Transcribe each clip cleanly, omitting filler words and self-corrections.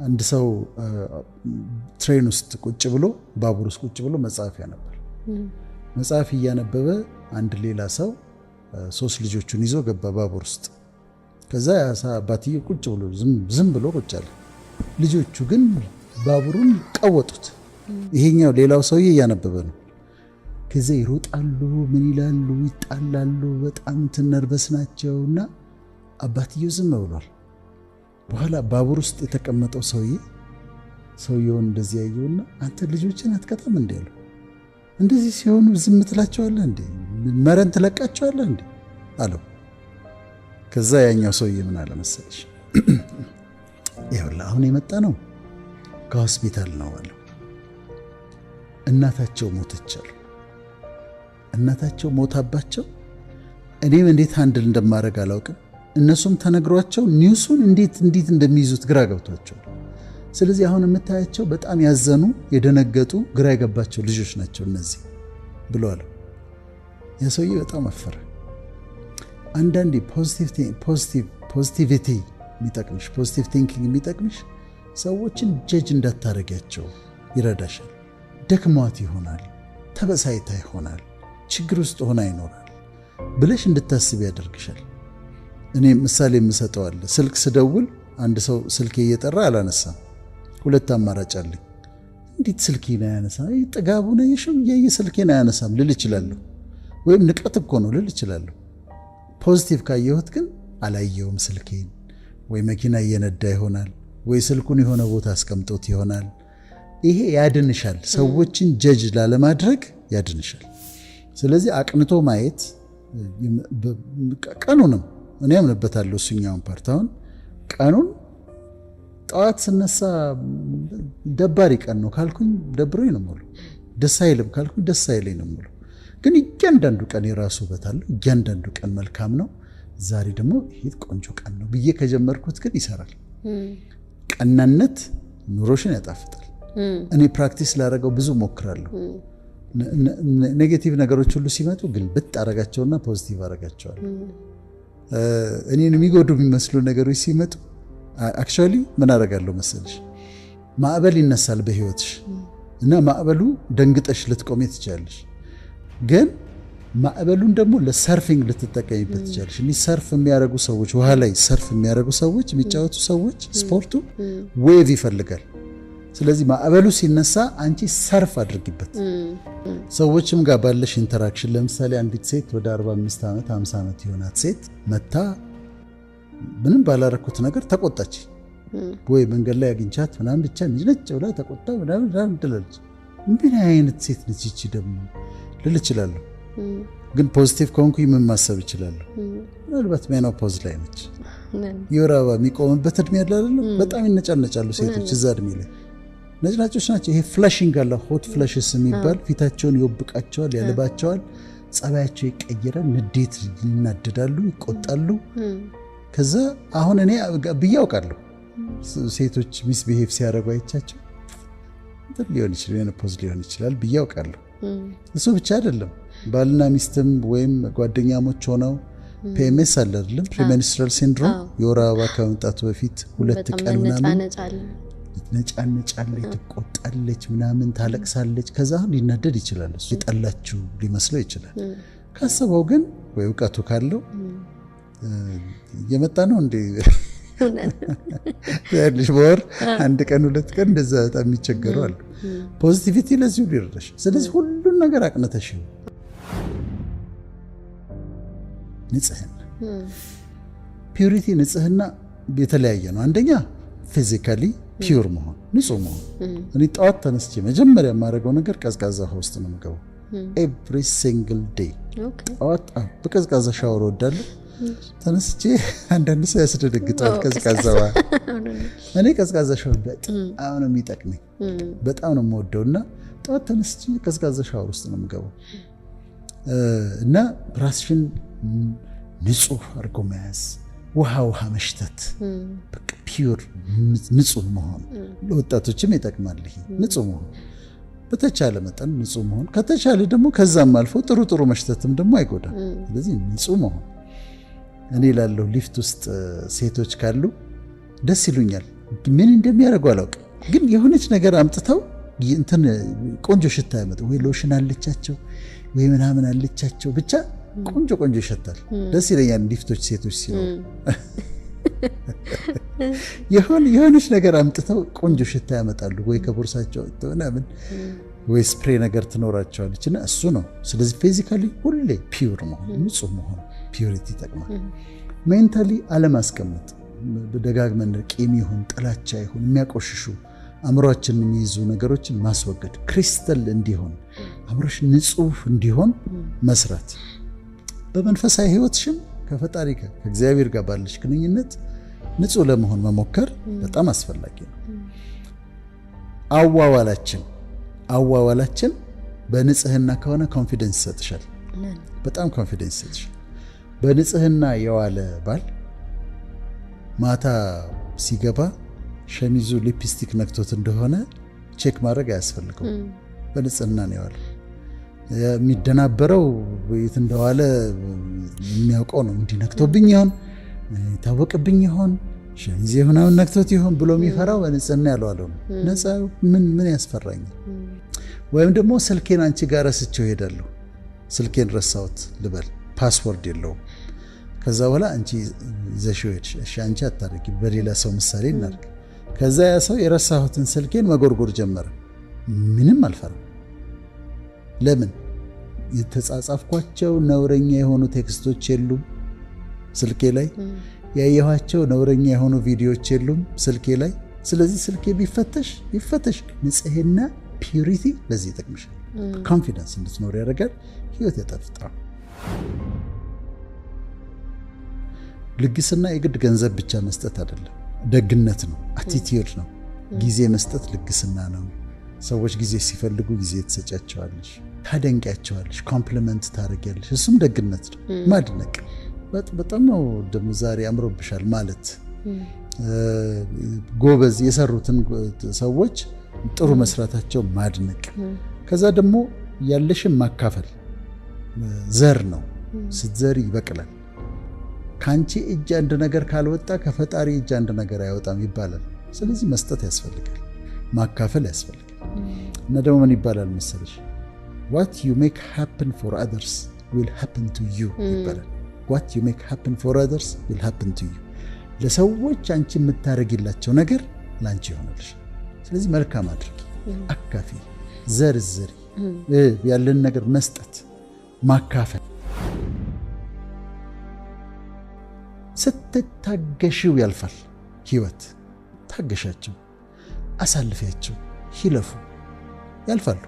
አንድ ሰው ትሬን ውስጥ ቁጭ ብሎ ባቡር ውስጥ ቁጭ ብሎ መጽሐፍ ያነባል። መጽሐፍ እያነበበ አንድ ሌላ ሰው 3 ልጆቹን ይዞ ገባ ባቡር ውስጥ። ከዛ አባትዬ ቁጭ ብሎ ዝም ብሎ ቁጭ አለ። ልጆቹ ግን ባቡሩን ቀወጡት። ይሄኛው ሌላው ሰውዬ እያነበበ ነው። ከዛ ይሮጣሉ፣ ምን ይላሉ፣ ይጣላሉ። በጣም ነርቨስ ናቸውና አባትዬው ዝም ብሏል። በኋላ ባቡር ውስጥ የተቀመጠው ሰውየውን እንደዚህ ያየውና አንተ ልጆችን አትቀጣም እንዴ አለው። እንደዚህ ሲሆኑ ዝም ትላቸዋለህ እንዴ? መረን ትለቃቸዋለህ እንዴ አለው። ከዛ ያኛው ሰውዬ ምን አለ መሰለሽ፣ ይኸውልህ አሁን የመጣ ነው ከሆስፒታል ነው አለው። እናታቸው ሞተች አሉ። እናታቸው ሞታባቸው እኔም እንዴት ሃንድል እንደማደርግ አላውቅም። እነሱም ተነግሯቸው ኒውሱን እንዴት እንደሚይዙት ግራ ገብቷቸዋል። ስለዚህ አሁን የምታያቸው በጣም ያዘኑ፣ የደነገጡ፣ ግራ የገባቸው ልጆች ናቸው እነዚህ ብሎ አለው። ያ ሰውዬ በጣም አፈረ። አንዳንዴ ፖዚቲቪቲ የሚጠቅምሽ፣ ፖዚቲቭ ቲንኪንግ የሚጠቅምሽ ሰዎችን ጀጅ እንዳታረጊያቸው ይረዳሻል። ደክሟት ይሆናል፣ ተበሳይታ ይሆናል፣ ችግር ውስጥ ሆና ይኖራል ብለሽ እንድታስብ ያደርግሻል። እኔ ምሳሌ የምሰጠው አለ። ስልክ ስደውል አንድ ሰው ስልኬ እየጠራ አላነሳም። 2 አማራጭ አለኝ። እንዴት ስልኬን አያነሳም? ጥጋቡ ነው የሽም ያየ ስልኬን አያነሳም ልል እችላለሁ። ወይም ንቀት እኮ ነው ልል እችላለሁ። ፖዚቲቭ ካየሁት ግን አላየውም ስልኬን፣ ወይ መኪና እየነዳ ይሆናል፣ ወይ ስልኩን የሆነ ቦታ አስቀምጦት ይሆናል። ይሄ ያድንሻል። ሰዎችን ጀጅ ላለማድረግ ያድንሻል። ስለዚህ አቅንቶ ማየት ቀኑንም እኔ ያምንበታለሁ። እሱኛውን ፓርት አሁን ቀኑን ጠዋት ስነሳ ደባሪ ቀን ነው ካልኩኝ ደብሮኝ ነው ሙሉ፣ ደስ አይልም ካልኩኝ ደስ አይለኝ ነው ሙሉ። ግን እያንዳንዱ ቀን የራሱ ውበት አለው። እያንዳንዱ ቀን መልካም ነው። ዛሬ ደግሞ ይሄ ቆንጆ ቀን ነው ብዬ ከጀመርኩት ግን ይሰራል። ቀናነት ኑሮሽን ያጣፍጣል። እኔ ፕራክቲስ ላደረገው ብዙ ሞክራለሁ። ኔጌቲቭ ነገሮች ሁሉ ሲመጡ ግን ብጥ አረጋቸውና ፖዚቲቭ አረጋቸዋለሁ። እኔን የሚጎዱ የሚመስሉ ነገሮች ሲመጡ አክቹዋሊ ምን አደርጋለሁ መሰለሽ፣ ማዕበል ይነሳል በህይወትሽ እና ማዕበሉ ደንግጠሽ ልትቆሜ ትችላለሽ። ግን ማዕበሉን ደግሞ ለሰርፊንግ ልትጠቀሚበት ትችላለሽ። እኔ ሰርፍ የሚያደርጉ ሰዎች፣ ውሃ ላይ ሰርፍ የሚያደርጉ ሰዎች፣ የሚጫወቱ ሰዎች ስፖርቱ ዌቭ ይፈልጋል። ስለዚህ ማዕበሉ ሲነሳ አንቺ ሰርፍ አድርጊበት። ሰዎችም ጋር ባለሽ ኢንተራክሽን፣ ለምሳሌ አንዲት ሴት ወደ 45 ዓመት 50 ዓመት የሆናት ሴት መታ ምንም ባላረኩት ነገር ተቆጣች፣ ወይ መንገድ ላይ አግኝቻት ምናምን ብቻ ነጭ ብላ ተቆጣ ምናምን ትላለች። ምን አይነት ሴት ነች ይቺ ደግሞ ልል እችላለሁ። ግን ፖዚቲቭ ከሆንኩኝ ምን ማሰብ እችላለሁ? ምናልባት ሜኖፖዝ ላይ ነች፣ የወር አበባ የሚቆምበት እድሜ ያለ አይደለም። በጣም ይነጫነጫሉ ሴቶች እዛ እድሜ ላይ ነጭናጮች ናቸው። ይሄ ፍላሽንግ አለ፣ ሆት ፍላሽስ የሚባል ፊታቸውን ይወብቃቸዋል፣ ያልባቸዋል፣ ጸባያቸው ይቀየራል፣ ንዴት ይናደዳሉ፣ ይቆጣሉ። ከዛ አሁን እኔ ብዬ አውቃለሁ ሴቶች ሚስቢሄቭ ሲያደርጉ አይቻቸው ሊሆን ይችላል ሜኖፖዝ ሊሆን ይችላል ብዬ አውቃለሁ። እሱ ብቻ አይደለም፣ ባልና ሚስትም ወይም ጓደኛሞች ሆነው ፒኤምኤስ አለ አይደለም፣ ፕሪሜንስትራል ሲንድሮም፣ የወር አበባ ከመምጣቱ በፊት 2 ቀን ምናምን ነጫነጫለች፣ ትቆጣለች፣ ምናምን ታለቅሳለች። ከዛ ሊናደድ ይችላል፣ እሱ የጠላችሁ ሊመስለው ይችላል። ካሰበው ግን ወይ እውቀቱ ካለው የመጣ ነው እንዴ ያልሽ በወር 1 ቀን 2 ቀን እንደዛ በጣም የሚቸገሩ አሉ። ፖዚቲቪቲ ለዚሁ ሊረዳሽ። ስለዚህ ሁሉን ነገር አቅነተሽ ንጽህና፣ ፒዩሪቲ፣ ንጽህና የተለያየ ነው። አንደኛ ፊዚካሊ ፒዩር መሆን፣ ንጹህ መሆን። እኔ ጠዋት ተነስቼ መጀመሪያ የማደርገው ነገር ቀዝቃዛ ውሃ ውስጥ ነው የምገባው። ኤቭሪ ሲንግል ዴይ ጠዋት በቀዝቃዛ ሻወር ወዳለሁ። ተነስቼ አንዳንድ ሰው ያስደነግጣል ቀዝቃዛ ውሃ። እኔ ቀዝቃዛ ሻወር በጣም ነው የሚጠቅመኝ፣ በጣም ነው የምወደው። እና ጠዋት ተነስቼ ቀዝቃዛ ሻወር ውስጥ ነው የምገባው እና ራስሽን ንጹህ አድርጎ መያዝ፣ ውሃ መሽተት፣ በቃ ፒዩር ንጹህ መሆን ለወጣቶችም ይጠቅማል። ይሄ ንጹህ መሆን በተቻለ መጠን ንጹህ መሆን፣ ከተቻለ ደግሞ ከዛም አልፎ ጥሩ መሽተትም ደግሞ አይጎዳም። ስለዚህ ንጹህ መሆን። እኔ ላለው ሊፍት ውስጥ ሴቶች ካሉ ደስ ይሉኛል። ምን እንደሚያደርጉ አላውቅም፣ ግን የሆነች ነገር አምጥተው እንትን ቆንጆ ሽታ ያመጡ ወይ ሎሽን አለቻቸው ወይ ምናምን አለቻቸው፣ ብቻ ቆንጆ ቆንጆ ይሸታል። ደስ ይለኛል ሊፍቶች ሴቶች ሲሆኑ የሆነች ነገር አምጥተው ቆንጆ ሽታ ያመጣሉ፣ ወይ ከቦርሳቸው ምናምን ወይ ስፕሬ ነገር ትኖራቸዋለች እና እሱ ነው። ስለዚህ ፊዚካሊ ሁሌ ፒውር መሆን ንጹህ መሆን ፒውሪቲ ይጠቅማል። ሜንታሊ አለማስቀመጥ፣ ደጋግመን ቂም ይሁን ጥላቻ ይሁን የሚያቆሽሹ አእምሮአችንን የሚይዙ ነገሮችን ማስወገድ፣ ክሪስተል እንዲሆን አእምሮሽ ንጹህ እንዲሆን መስራት። በመንፈሳዊ ህይወትሽም ከፈጣሪ ጋር ከእግዚአብሔር ጋር ባለሽ ግንኙነት ንጹህ ለመሆን መሞከር በጣም አስፈላጊ ነው። አዋዋላችን በንጽህና ከሆነ ኮንፊደንስ ይሰጥሻል፣ በጣም ኮንፊደንስ ይሰጥሻል። በንጽህና የዋለ ባል ማታ ሲገባ ሸሚዙ ሊፕስቲክ ነክቶት እንደሆነ ቼክ ማድረግ አያስፈልገው። በንጽህና ነው የዋለ። የሚደናበረው የት እንደዋለ የሚያውቀው ነው። እንዲህ ነክቶብኝ ይሆን የታወቅብኝ ይሆን ሸሚዜ ምናምን ነክቶት ይሆን ብሎ የሚፈራው በንጽህና ያልዋለው ነው። ነፃ ምን ያስፈራኛል? ወይም ደግሞ ስልኬን አንቺ ጋር ረስቼው ሄዳለሁ፣ ስልኬን ረሳሁት ልበል፣ ፓስወርድ የለውም። ከዛ በኋላ አንቺ ይዘሽው ሄድሽ። እሺ አንቺ አታረጊ፣ በሌላ ሰው ምሳሌ እናድርግ። ከዛ ያ ሰው የረሳሁትን ስልኬን መጎርጎር ጀመረ። ምንም አልፈራም። ለምን? የተጻጻፍኳቸው ነውረኛ የሆኑ ቴክስቶች የሉም ስልኬ ላይ፣ ያየኋቸው ነውረኛ የሆኑ ቪዲዮዎች የሉም ስልኬ ላይ። ስለዚህ ስልኬ ቢፈተሽ ንጽህና ፒዩሪቲ ለዚህ ይጠቅምሻል። ኮንፊደንስ እንድትኖር ያደርጋል። ህይወት ያጣፍጣል። ልግስና የግድ ገንዘብ ብቻ መስጠት አይደለም፣ ደግነት ነው፣ አቲቲዩድ ነው። ጊዜ መስጠት ልግስና ነው። ሰዎች ጊዜ ሲፈልጉ ጊዜ ትሰጫቸዋለሽ፣ ታደንቂያቸዋለሽ፣ ኮምፕሊመንት ታደርጊያለሽ። እሱም ደግነት ነው። ማድነቅ በጣም ነው ደግሞ ዛሬ አምሮብሻል ማለት፣ ጎበዝ የሰሩትን ሰዎች ጥሩ መስራታቸው ማድነቅ። ከዛ ደግሞ ያለሽን ማካፈል። ዘር ነው፣ ስትዘሪ ይበቅላል። ከአንቺ እጅ አንድ ነገር ካልወጣ ከፈጣሪ እጅ አንድ ነገር አይወጣም ይባላል። ስለዚህ መስጠት ያስፈልጋል፣ ማካፈል ያስፈልጋል። እና ደግሞ ምን ይባላል መሰለሽ? what you make happen for others will happen to you ይባላል። what you make happen for others will happen to you። ለሰዎች አንቺ የምታረጊላቸው ነገር ላንቺ ይሆናልሽ። ስለዚህ መልካም አድርጊ፣ አካፊ፣ ዘርዝሪ፣ ያለን ነገር መስጠት፣ ማካፈል። ስትታገሺው ያልፋል ህይወት። ታገሻቸው፣ አሳልፊያቸው፣ ይለፉ፣ ያልፋሉ።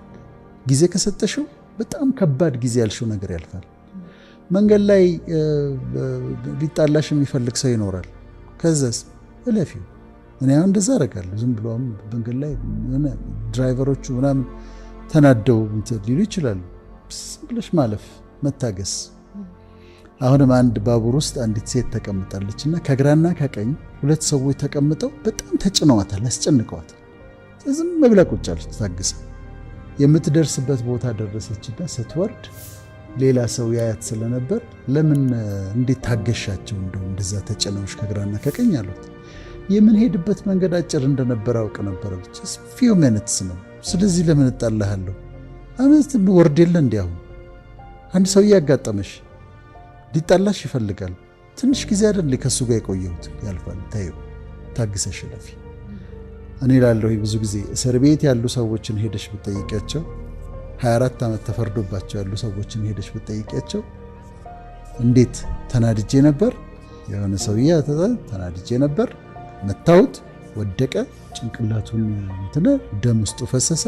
ጊዜ ከሰጠሽው በጣም ከባድ ጊዜ ያልሽው ነገር ያልፋል። መንገድ ላይ ሊጣላሽ የሚፈልግ ሰው ይኖራል። ከዛስ እለፊው። እኔ አሁን እንደዛ አደርጋለሁ። ዝም ብሎ መንገድ ላይ ድራይቨሮቹ ምናምን ተናደው ሊሉ ይችላሉ። ዝም ብለሽ ማለፍ፣ መታገስ። አሁንም አንድ ባቡር ውስጥ አንዲት ሴት ተቀምጣለች እና ከግራና ከቀኝ ሁለት ሰዎች ተቀምጠው በጣም ተጭነዋታል፣ አስጨንቀዋታል። ዝም ብላ ቁጭ አለች ታግሳ። የምትደርስበት ቦታ ደረሰችና ስትወርድ ሌላ ሰው ያያት ስለነበር ለምን እንዴት ታገሻቸው እንደዛ ተጭነውሽ ከግራና ከቀኝ አሉት። የምንሄድበት መንገድ አጭር እንደነበረ አውቅ ነበር። ብቻ ፊው ሚኒትስ ነው። ስለዚህ ለምን እጣልሃለሁ? አመት ወርድ የለ እንዲያው አንድ ሰው ያጋጠመሽ ሊጣላሽ ይፈልጋል። ትንሽ ጊዜ አይደል ከሱ ጋር የቆየሁት፣ ያልፋል። ታዩ፣ ታግሰሽ ለፊ። እኔ ላለሁ ብዙ ጊዜ እስር ቤት ያሉ ሰዎችን ሄደሽ ብትጠይቂያቸው 24 ዓመት ተፈርዶባቸው ያሉ ሰዎችን ሄደሽ ብትጠይቂያቸው እንዴት ተናድጄ ነበር፣ የሆነ ሰውዬ ተናድጄ ነበር፣ መታውት፣ ወደቀ፣ ጭንቅላቱን ደም ውስጡ ፈሰሰ፣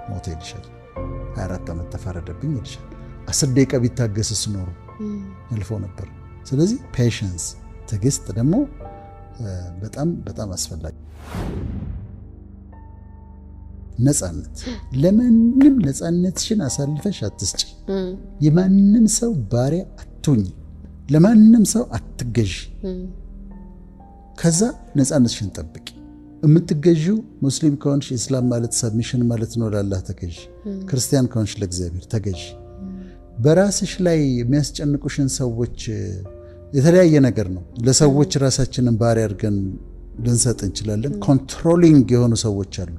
ሞተ ይልሻል። 24 ዓመት ተፈረደብኝ ይልሻል። 10 ደቂቃ ቢታገስስ ኖሮ አልፎ ነበር። ስለዚህ ፔሽንስ፣ ትዕግስት ደግሞ በጣም በጣም አስፈላጊ። ነፃነት፣ ለማንም ነፃነትሽን አሳልፈሽ አትስጪ። የማንም ሰው ባሪያ አትሁኚ። ለማንም ሰው አትገዢ። ከዛ ነፃነትሽን ጠብቂ። የምትገዢው ሙስሊም ከሆንሽ ኢስላም ማለት ሰብሚሽን ማለት ነው፣ ለአላህ ተገዢ። ክርስቲያን ከሆንሽ ለእግዚአብሔር ተገዢ። በራስሽ ላይ የሚያስጨንቁሽን ሰዎች የተለያየ ነገር ነው። ለሰዎች ራሳችንን ባሪያ አድርገን ልንሰጥ እንችላለን። ኮንትሮሊንግ የሆኑ ሰዎች አሉ።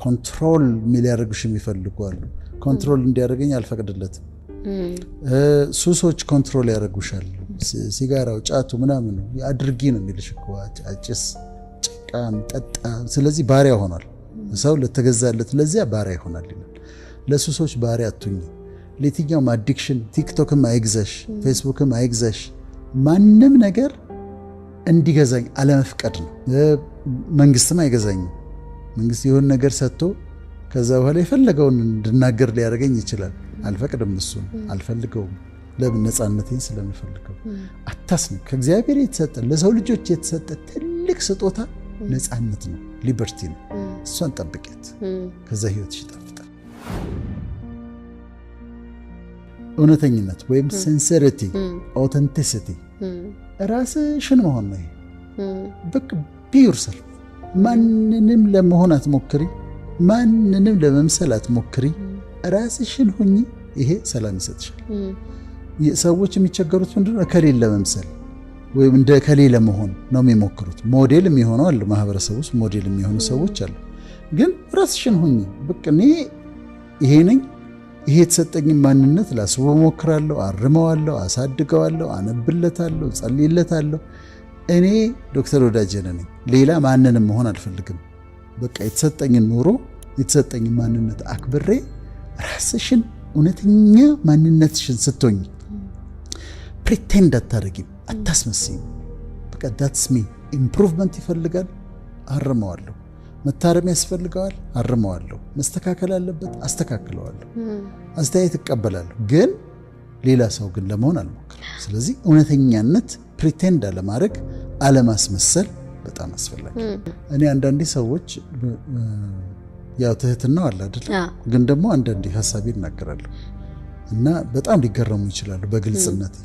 ኮንትሮል የሚያደርጉሽ የሚፈልጉ አሉ። ኮንትሮል እንዲያደርገኝ አልፈቅድለትም። ሱሶች ኮንትሮል ያደርጉሻል። ሲጋራው፣ ጫቱ ምናምን አድርጊ ነው የሚልሽ እኮ አጭስ፣ ጭቃም፣ ጠጣ። ስለዚህ ባሪያ ሆኗል ሰው። ለተገዛለት ለዚያ ባሪያ ይሆናል ይላል። ለሱሶች ባሪያ አትሁኝ። ለየትኛውም አዲክሽን ቲክቶክም አይግዛሽ፣ ፌስቡክም አይግዛሽ። ማንም ነገር እንዲገዛኝ አለመፍቀድ ነው። መንግስትም አይገዛኝም። መንግስት የሆነ ነገር ሰጥቶ ከዛ በኋላ የፈለገውን እንድናገር ሊያደርገኝ ይችላል። አልፈቅድም። እሱን አልፈልገውም። ለምን? ነፃነቴን ስለምፈልገው። አታስነቅ። ከእግዚአብሔር የተሰጠ ለሰው ልጆች የተሰጠ ትልቅ ስጦታ ነፃነት ነው፣ ሊበርቲ ነው። እሷን ጠብቂያት፣ ከዛ ህይወትሽ ይጣፍጣል። እውነተኝነት ወይም ሲንሰሪቲ፣ ኦተንቲሲቲ ራስሽን መሆን ነው። በቃ ቢዩርሰልፍ። ማንንም ለመሆን አትሞክሪ፣ ማንንም ለመምሰል አትሞክሪ። ራስሽን ሁኚ። ይሄ ሰላም ይሰጥሻል። ሰዎች የሚቸገሩት ምንድነው? እከሌን ለመምሰል ወይም እንደ እከሌ ለመሆን ነው የሚሞክሩት። ሞዴል የሚሆኑ አሉ፣ ማህበረሰብ ውስጥ ሞዴል የሚሆኑ ሰዎች አሉ። ግን ራስሽን ሁኚ። በቃ እኔ ይሄ ነኝ፣ ይሄ የተሰጠኝ ማንነት ላስበው ሞክራለሁ፣ አርመዋለሁ፣ አሳድገዋለሁ፣ አነብለታለሁ፣ ጸልይለታለሁ። እኔ ዶክተር ወዳጄነ ነኝ፣ ሌላ ማንንም መሆን አልፈልግም። በቃ የተሰጠኝን ኑሮ የተሰጠኝን ማንነት አክብሬ ራስሽን እውነተኛ ማንነትሽን ስትሆኝ ፕሪቴንድ አታረጊም፣ አታስመስይም። በቃ ዳትስ ሚ። ኢምፕሩቭመንት ይፈልጋል፣ አርመዋለሁ። መታረም ያስፈልገዋል፣ አርመዋለሁ። መስተካከል አለበት፣ አስተካክለዋለሁ። አስተያየት እቀበላለሁ፣ ግን ሌላ ሰው ግን ለመሆን አልሞክርም። ስለዚህ እውነተኛነት ፕሪቴንድ አለማድረግ፣ አለማስመሰል በጣም አስፈላጊ። እኔ አንዳንዴ ሰዎች ያው ትህትናው አለ አይደል? ግን ደግሞ አንዳንዴ ሐሳቤ እናገራለሁ እና በጣም ሊገረሙ ይችላሉ በግልጽነት።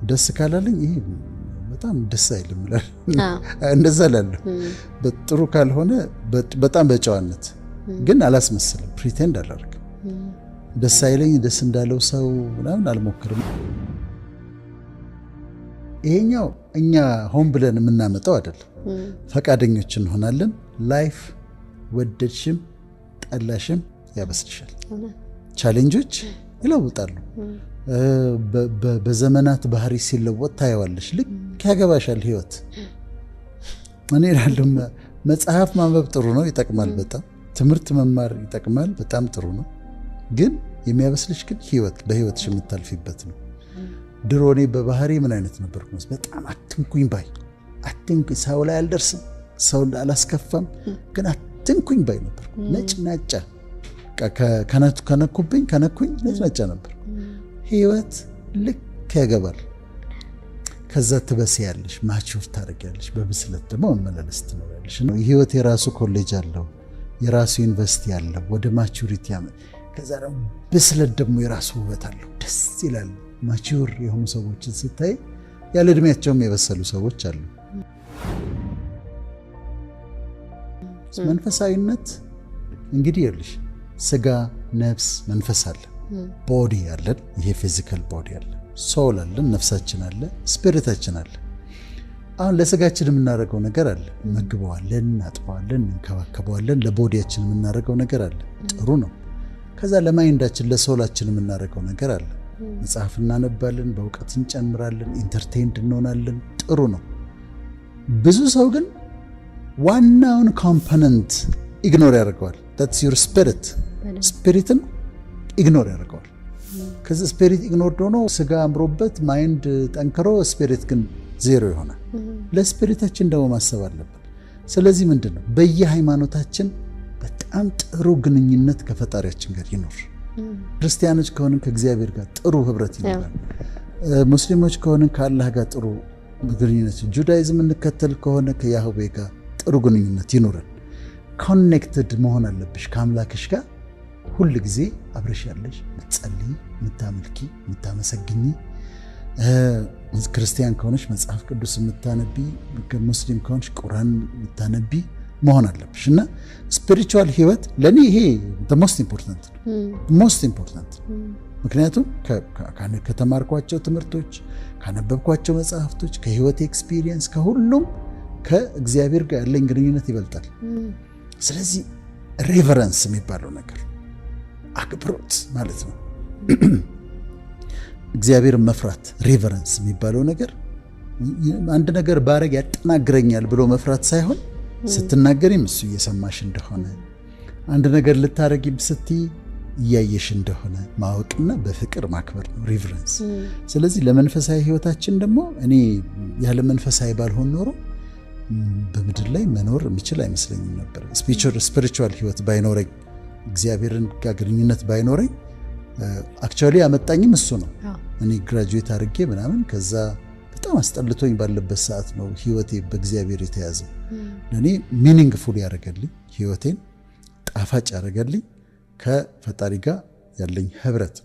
ደስ ካላለኝ ይሄ በጣም ደስ አይልም ይላል። እንደዛ እላለሁ። በጥሩ ካልሆነ በጣም በጨዋነት ግን አላስመስልም፣ ፕሪቴንድ አላደርግም። ደስ አይለኝ ደስ እንዳለው ሰው ምናምን አልሞክርም። ይሄኛው እኛ ሆን ብለን የምናመጣው አይደለም። ፈቃደኞች እንሆናለን። ላይፍ ወደድሽም ጠላሽም ያበስልሻል። ቻሌንጆች ይለውጣሉ። በዘመናት ባህሪ ሲለወጥ ታየዋለሽ። ልክ ያገባሻል ህይወት። እኔ እላለሁ መጽሐፍ ማንበብ ጥሩ ነው፣ ይጠቅማል በጣም። ትምህርት መማር ይጠቅማል፣ በጣም ጥሩ ነው። ግን የሚያበስልሽ ግን ህይወት፣ በህይወትሽ የምታልፊበት ነው። ድሮ እኔ በባህሪ ምን አይነት ነበርኩ? በጣም አትንኩኝ ባይ፣ አትንኩኝ፣ ሰው ላይ አልደርስም፣ ሰው አላስከፋም፣ ግን አትንኩኝ ባይ ነበር። ነጭናጫ ከነኩኝ ነጭናጫ ነበር። ህይወት ልክ ያገባል። ከዛ ትበስያለሽ፣ ማቹር ታደርጊያለሽ። በብስለት ደግሞ መመላለስ ትኖሪያለሽ። ህይወት የራሱ ኮሌጅ አለው፣ የራሱ ዩኒቨርሲቲ አለው፣ ወደ ማቹሪቲ ከዛ ደግሞ ብስለት ደግሞ የራሱ ውበት አለው። ደስ ይላል። ማቹር የሆኑ ሰዎችን ስታይ ያለ እድሜያቸውም የበሰሉ ሰዎች አሉ። መንፈሳዊነት እንግዲህ ይኸውልሽ ስጋ፣ ነፍስ፣ መንፈስ አለ። ቦዲ አለን፣ ይሄ ፊዚካል ቦዲ አለ። ሶል አለን፣ ነፍሳችን አለ፣ ስፒሪታችን አለ። አሁን ለስጋችን የምናደርገው ነገር አለ። እንመግበዋለን፣ እናጥበዋለን፣ እንከባከበዋለን። ለቦዲያችን የምናደርገው ነገር አለ፣ ጥሩ ነው። ከዛ ለማይንዳችን ለሶላችን የምናደርገው ነገር አለ። መጽሐፍ እናነባለን፣ በእውቀት እንጨምራለን፣ ኢንተርቴይንድ እንሆናለን፣ ጥሩ ነው። ብዙ ሰው ግን ዋናውን ኮምፖነንት ኢግኖር ያደርገዋል። that's your spirit ስፒሪትን ኢግኖር ያደርገዋል። ከዚህ ስፒሪት ኢግኖር ሆኖ ስጋ አምሮበት ማይንድ ጠንክሮ ስፒሪት ግን ዜሮ ይሆናል። ለስፒሪታችን ደግሞ ማሰብ አለብን። ስለዚህ ምንድነው በየሃይማኖታችን በጣም ጥሩ ግንኙነት ከፈጣሪያችን ጋር ይኖር። ክርስቲያኖች ከሆንን ከእግዚአብሔር ጋር ጥሩ ህብረት ይኖራል። ሙስሊሞች ከሆንን ከአላህ ጋር ጥሩ ግንኙነት፣ ጁዳይዝም እንከተል ከሆነ ከያህዌ ጋር ጥሩ ግንኙነት ይኖረን። ኮኔክትድ መሆን አለብሽ ከአምላክሽ ጋር። ሁል ጊዜ አብረሽ ያለሽ ምትጸልይ፣ ምታመልኪ፣ ምታመሰግኝ። ክርስቲያን ከሆነች መጽሐፍ ቅዱስ ምታነቢ፣ ሙስሊም ከሆነች ቁርአን ምታነቢ መሆን አለብሽ። እና ስፒሪቹዋል ህይወት ለኔ ይሄ ሞስት ኢምፖርታንት ነው። ሞስት ኢምፖርታንት ምክንያቱም ከተማርኳቸው ትምህርቶች፣ ካነበብኳቸው መጽሐፍቶች፣ ከህይወት ኤክስፒሪየንስ ከሁሉም ከእግዚአብሔር ጋር ያለኝ ግንኙነት ይበልጣል። ስለዚህ ሬቨረንስ የሚባለው ነገር አክብሮት ማለት ነው። እግዚአብሔርን መፍራት ሬቨረንስ የሚባለው ነገር አንድ ነገር ባረግ ያጠናግረኛል ብሎ መፍራት ሳይሆን ስትናገሪም እሱ እየሰማሽ እንደሆነ አንድ ነገር ልታረጊም ስትይ እያየሽ እንደሆነ ማወቅና በፍቅር ማክበር ነው ሪቨረንስ። ስለዚህ ለመንፈሳዊ ህይወታችን ደግሞ እኔ ያለ መንፈሳዊ ባልሆን ኖሮ በምድር ላይ መኖር የሚችል አይመስለኝም ነበር። ስፒሪቹዋል ህይወት ባይኖረኝ እግዚአብሔርን ጋር ግንኙነት ባይኖረኝ አክቹዋሊ ያመጣኝም እሱ ነው። እኔ ግራጁዌት አድርጌ ምናምን ከዛ በጣም አስጠልቶኝ ባለበት ሰዓት ነው ህይወቴ በእግዚአብሔር የተያዘው። ለእኔ ሚኒንግፉል ያደረገልኝ ህይወቴን ጣፋጭ ያደረገልኝ ከፈጣሪ ጋር ያለኝ ህብረት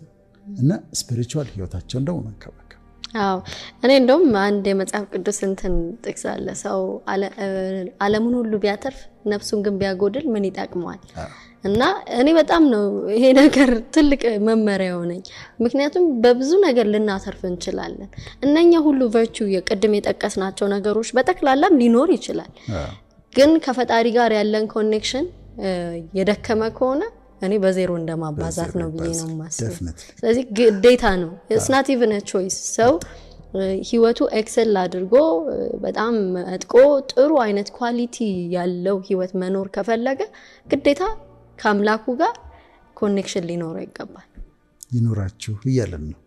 እና ስፒሪቹዋል ህይወታቸውን ደግሞ መንከባከብ። እኔ እንደውም አንድ የመጽሐፍ ቅዱስ እንትን ጥቅስ አለ፣ ሰው ዓለሙን ሁሉ ቢያተርፍ ነፍሱን ግን ቢያጎድል ምን ይጠቅመዋል? እና እኔ በጣም ነው ይሄ ነገር ትልቅ መመሪያ ሆነኝ። ምክንያቱም በብዙ ነገር ልናተርፍ እንችላለን። እነኛ ሁሉ ቨርቹ የቀድም የጠቀስናቸው ነገሮች በጠቅላላም ሊኖር ይችላል። ግን ከፈጣሪ ጋር ያለን ኮኔክሽን የደከመ ከሆነ እኔ በዜሮ እንደማባዛት ነው ብዬ ነው ማስበው። ስለዚህ ግዴታ ነው። it's not even a choice። ሰው ህይወቱ ኤክሰል አድርጎ በጣም አጥቆ ጥሩ አይነት ኳሊቲ ያለው ህይወት መኖር ከፈለገ ግዴታ ከአምላኩ ጋር ኮኔክሽን ሊኖረው ይገባል። ይኖራችሁ እያለን ነው።